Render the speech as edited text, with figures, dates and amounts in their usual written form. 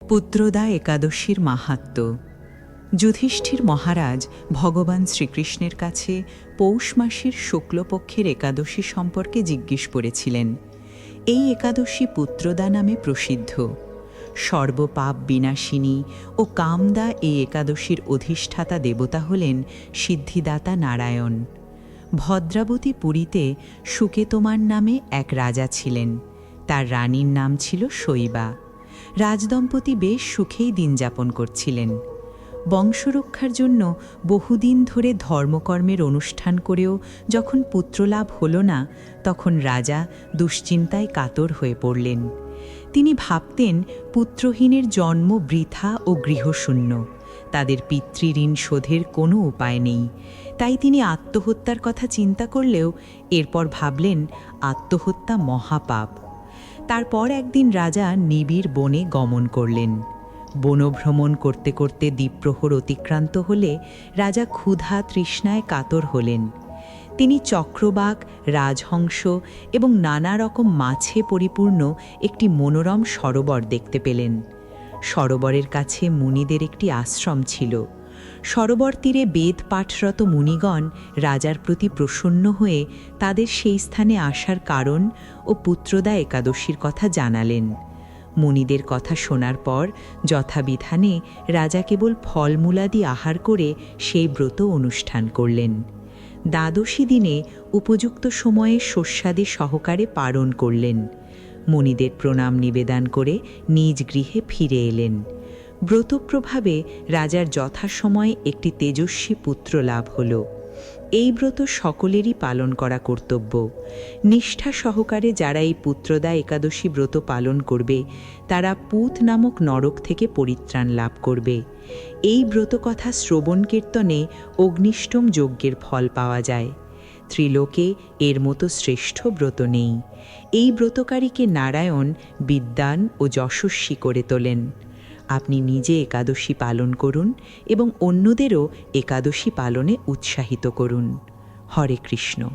পুত্রদা একাদশীর মাহাত্ম্য। যুধিষ্ঠির মহারাজ ভগবান শ্রীকৃষ্ণের কাছে পৌষ মাসের শুক্লপক্ষের একাদশী সম্পর্কে জিজ্ঞেস করেছিলেন। এই একাদশী পুত্রদা নামে প্রসিদ্ধ। সর্বপাপ বিনাশিনী ও কামদা এই একাদশীর অধিষ্ঠাতা দেবতা হলেন সিদ্ধিদাতা নারায়ণ। ভদ্রাবতী পুরীতে সুকেতমান নামে এক রাজা ছিলেন। তার রানীর নাম ছিল শৈবা। রাজদম্পতি বেশ সুখেই দিন যাপন করছিলেন। বংশরক্ষার জন্য বহুদিন ধরে ধর্মকর্মের অনুষ্ঠান করেও যখন পুত্রলাভ হল না, তখন রাজা দুশ্চিন্তায় কাতর হয়ে পড়লেন। তিনি ভাবতেন পুত্রহীনের জন্ম বৃথা ও গৃহশূন্য, তাদের পিতৃঋণ শোধের কোনো উপায় নেই। তাই তিনি আত্মহত্যার কথা চিন্তা করলেও এরপর ভাবলেন আত্মহত্যা মহাপাপ। তারপর একদিন রাজা নিবিড় বনে গমন করলেন। বনভ্রমণ করতে করতে দ্বীপ্রহর অতিক্রান্ত হলে রাজা ক্ষুধা তৃষ্ণায় কাতর হলেন। তিনি চক্রবাক, রাজহংস এবং নানা রকম মাছে পরিপূর্ণ একটি মনোরম সরোবর দেখতে পেলেন। সরোবরের কাছে মুনিদের একটি আশ্রম ছিল। সরোবর তীরে বেদ পাঠরত মুনিগণ রাজার প্রতি প্রসন্ন হয়ে তাদের সেই স্থানে আসার কারণ ও পুত্রদা একাদশীর কথা জানালেন। মুনিদের কথা শোনার পর যথাবিধানে রাজা কেবল ফলমূলাদি আহার করে সেই ব্রত অনুষ্ঠান করলেন। দ্বাদশী দিনে উপযুক্ত সময়ে শস্যাদি সহকারে পালন করলেন। মুনিদের প্রণাম নিবেদন করে নিজ গৃহে ফিরে এলেন। ব্রত প্রভাবে রাজার যথাসময়ে একটি তেজস্বী পুত্র লাভ হল। এই ব্রত সকলেরই পালন করা কর্তব্য। নিষ্ঠা সহকারে যারা এই পুত্রদা একাদশী ব্রত পালন করবে, তারা পুত নামক নরক থেকে পরিত্রাণ লাভ করবে। এই ব্রতকথা শ্রবণ কীর্তনে অগ্নিষ্টম যজ্ঞের ফল পাওয়া যায়। ত্রিলোকে এর মতো শ্রেষ্ঠ ব্রত নেই। এই ব্রতকারীকে নারায়ণ বিদ্বান ও যশস্বী করে তোলেন। আপনি নিজে একাদশী পালন করুন এবং অন্যদেরও একাদশী পালনে উৎসাহিত করুন। হরে কৃষ্ণ।